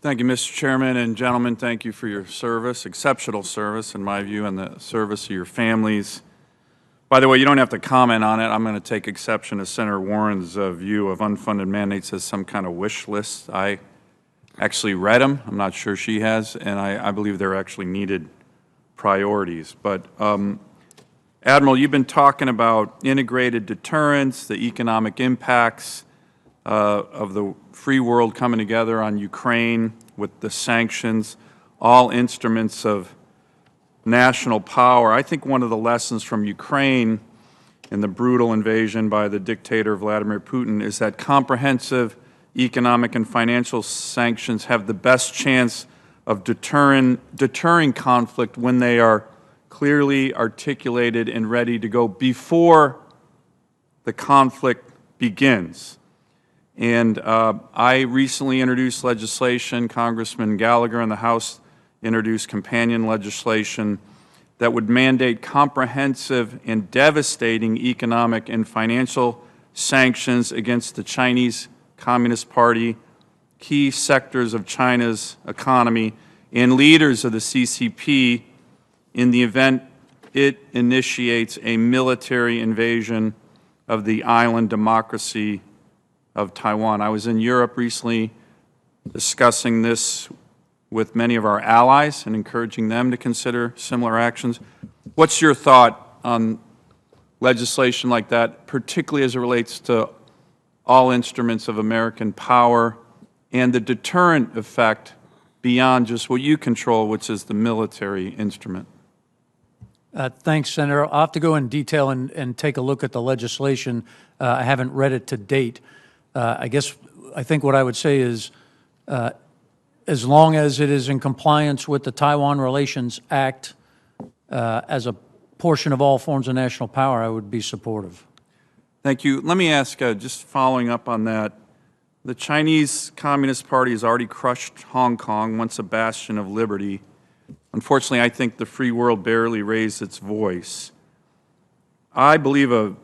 Thank you, Mr. Chairman, and gentlemen, thank you for your service, exceptional service in my view, and the service of your families. By the way, you don't have to comment on it. I'm going to take exception to Senator Warren's view of unfunded mandates as some kind of wish list. I actually read them. I'm not sure she has, and I believe they're actually needed priorities. But Admiral, you've been talking about integrated deterrence, the economic impacts of the free world coming together on Ukraine with the sanctions, all instruments of national power. I think one of the lessons from Ukraine and the brutal invasion by the dictator Vladimir Putin is that comprehensive economic and financial sanctions have the best chance of deterring conflict when they are clearly articulated and ready to go before the conflict begins. And I recently introduced legislation, Congressman Gallagher in the House introduced companion legislation that would mandate comprehensive and devastating economic and financial sanctions against the Chinese Communist Party, key sectors of China's economy, and leaders of the CCP in the event it initiates a military invasion of the island democracy of Taiwan. I was in Europe recently discussing this with many of our allies and encouraging them to consider similar actions. What's your thought on legislation like that, particularly as it relates to all instruments of American power and the deterrent effect beyond just what you control, which is the military instrument? Thanks, Senator. I'll have to go in detail and take a look at the legislation. I haven't read it to date. I think what I would say is as long as it is in compliance with the Taiwan Relations Act as a portion of all forms of national power, I would be supportive. Thank you. Let me ask, just following up on that, the Chinese Communist Party has already crushed Hong Kong, once a bastion of liberty. Unfortunately, I think the free world barely raised its voice. I believe a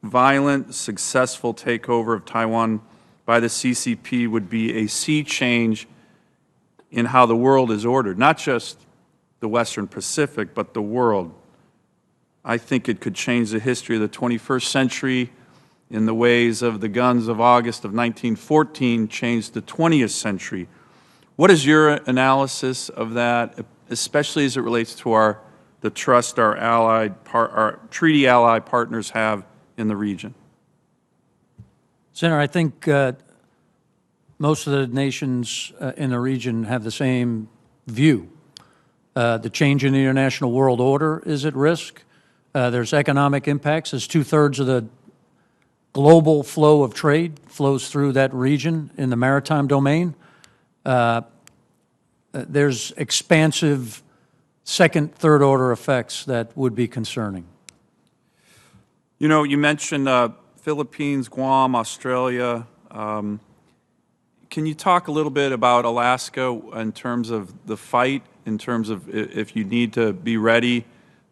violent, successful takeover of Taiwan by the CCP would be a sea change in how the world is ordered, not just the Western Pacific, but the world. I think it could change the history of the 21st century in the ways of the guns of August of 1914 changed the 20th century. What is your analysis of that, especially as it relates to the trust our treaty ally partners have in the region? Senator, I think most of the nations in the region have the same view. The change in the international world order is at risk. There's economic impacts, as 2/3 of the global flow of trade flows through that region in the maritime domain. There's expansive second, third order effects that would be concerning. You know, you mentioned Philippines, Guam, Australia. Can you talk a little bit about Alaska in terms of the fight, in terms of if you need to be ready,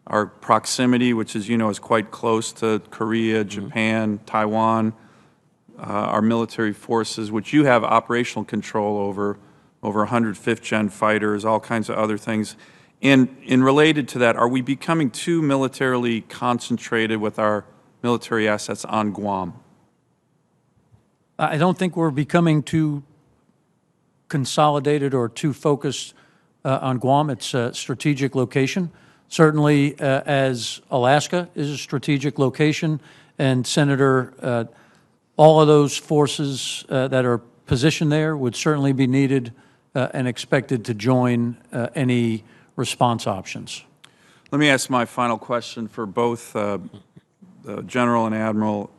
our proximity, which as you know is quite close to Korea, Japan, Taiwan, our military forces, which you have operational control over 100 fifth-gen fighters, all kinds of other things. And related to that, are we becoming too militarily concentrated with our military assets on Guam? I don't think we're becoming too consolidated or too focused on Guam. It's a strategic location. Certainly, as Alaska is a strategic location, and Senator, all of those forces that are positioned there would certainly be needed and expected to join any response options. Let me ask my final question for both the General and Admiral.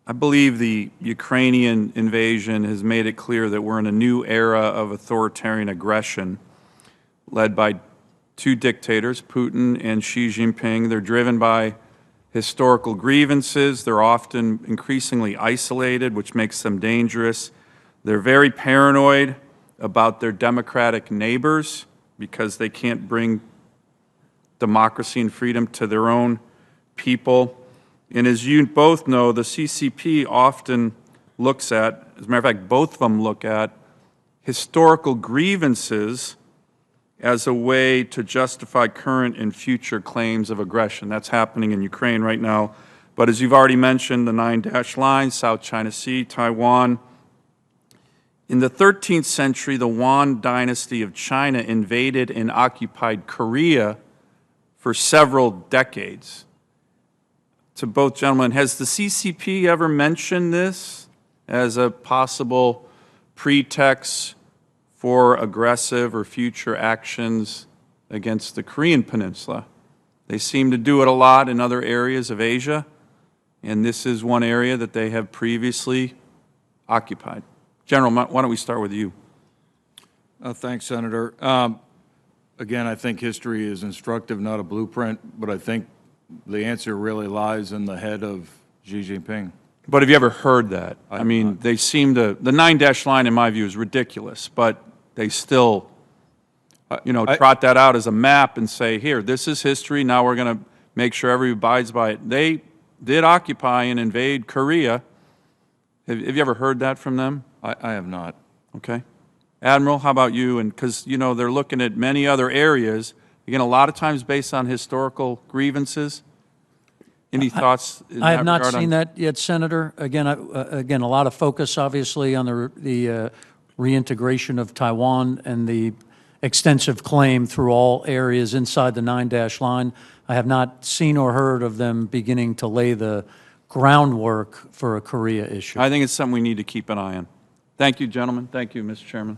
I believe the Ukrainian invasion has made it clear that we're in a new era of authoritarian aggression led by two dictators, Putin and Xi Jinping. They're driven by historical grievances. They're often increasingly isolated, which makes them dangerous. They're very paranoid about their democratic neighbors because they can't bring democracy and freedom to their own people. And as you both know, the CCP often looks at, as a matter of fact, both of them look at historical grievances as a way to justify current and future claims of aggression. That's happening in Ukraine right now. But as you've already mentioned, the 9-dash line, South China Sea, Taiwan. In the 13th century, the Yuan dynasty of China invaded and occupied Korea for several decades. To both gentlemen, has the CCP ever mentioned this as a possible pretext for aggressive or future actions against the Korean Peninsula? They seem to do it a lot in other areas of Asia, and this is one area that they have previously occupied. General, why don't we start with you? Thanks, Senator. Again, I think history is instructive, not a blueprint, but I think the answer really lies in the head of Xi Jinping. But have you ever heard that? I mean, they seem to, the 9-dash line in my view is ridiculous, but they still, trot that out as a map and say, here, this is history, now we're going to make sure everybody abides by it. They did occupy and invade Korea. Have you ever heard that from them? I have not. Okay. Admiral, how about you? And because, they're looking at many other areas, again, a lot of times based on historical grievances. Any thoughts in that I have not regard seen that yet, Senator. Again, a lot of focus, obviously, on the reintegration of Taiwan and the extensive claim through all areas inside the 9-dash line. I have not seen or heard of them beginning to lay the groundwork for a Korea issue. I think it's something we need to keep an eye on. Thank you, gentlemen. Thank you, Mr. Chairman.